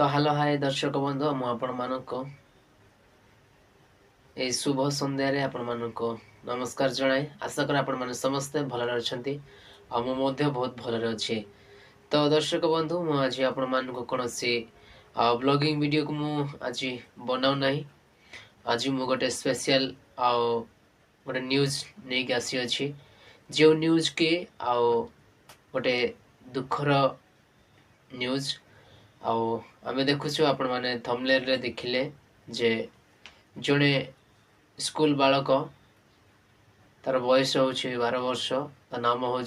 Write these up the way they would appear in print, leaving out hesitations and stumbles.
तो hello hi दर्शक बंधु मु आपण मानक ए शुभ संध्यारे आपण मानक नमस्कार जणाए आशा कर आपण माने समस्ते भलरे अछंती आ मु मध्ये बहुत भलरे अछि। तो दर्शक बंधु मु आज आपण मानक कोनोसी ब्लॉगिंग वीडियो को मु आज बनाउ नाही। आज मु गोटे स्पेशल आ गोटे न्यूज नै के आसी अछि जो न्यूज के आ गोटे दुखर न्यूज आमे देखुछु आपण माने थंबनेल रे देखिले जे जड़े स्कूल बालक तार बयस हूँ 12 वर्ष ता नाम हूँ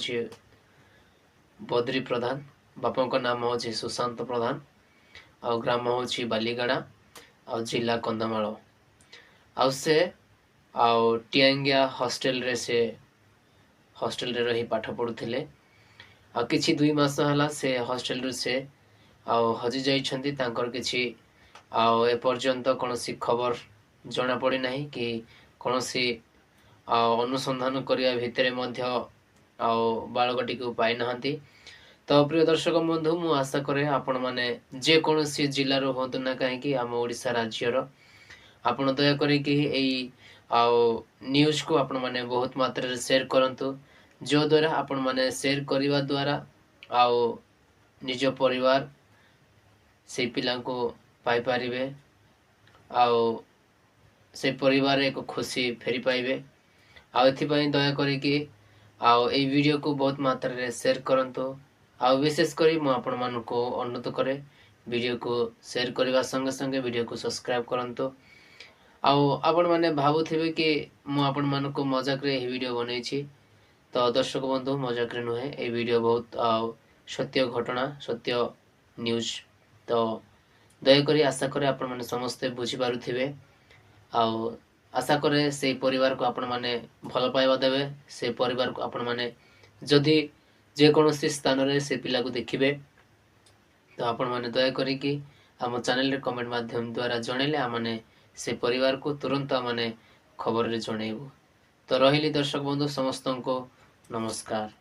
बद्री प्रधान बापा को नाम हूँ सुशांत प्रधान आ ग्राम हूँ बालीगड़ा आ जिला कंधमाल आ से टियांगिया हॉस्टल रे रही पाठ पढ़ुथिले आ किछि 2 मास हला से हॉस्टल रे से हजि जाइछन्ति तांकर किछि ए पर्यंत कोनोसी खबर जना पड़ी नहीं कि कोनोसी अनुसंधान करिया भितरे मध्य बालकटी को पाई नहंती। तो प्रिय दर्शक बंधु मु आशा करे आपण माने जे कोनोसी जिल्ला रो होंतु ना काहे कि हम ओडिसा राज्य रो आपण दया करी कि एई न्यूज को आपण माने बहुत मात्रा रे शेयर करंतु जो द्वारा आपण माने शेयर करिवा द्वारा निज परिवार से पिला को पाई पारिबे से परिवार एक खुशी फेरी पाइबे एथिपाई दया करी कि ए वीडियो को बहुत मात्रा रे शेयर करंतु विशेष करी मु आपण मान को अनुरोध करे वीडियो को शेयर करने संगे संगे वीडियो को सब्सक्राइब करंतु आपण माने भाबुथिबे कि मु आपण मान को मजाक रे ए वीडियो बनै छी। तो दर्शक बंधु मजाक रे नुहे ए वीडियो बहुत सत्य घटना सत्य न्यूज। तो दयाकोरी आशा करे आपण माने समस्ते बुझी पारुथिबे आशा करे से परिवार को आपण माने भल पाइबा देबे से परिवार को आपण माने जदि जे कोनोसी स्थान रे से पिला को देखिबे तो आपण माने दया करी कि हम चैनल रे कमेंट माध्यम द्वारा जणैले आ माने से परिवार को तुरंत माने खबर रे जणैबो। तो रहिली दर्शक बंधु समस्त को नमस्कार।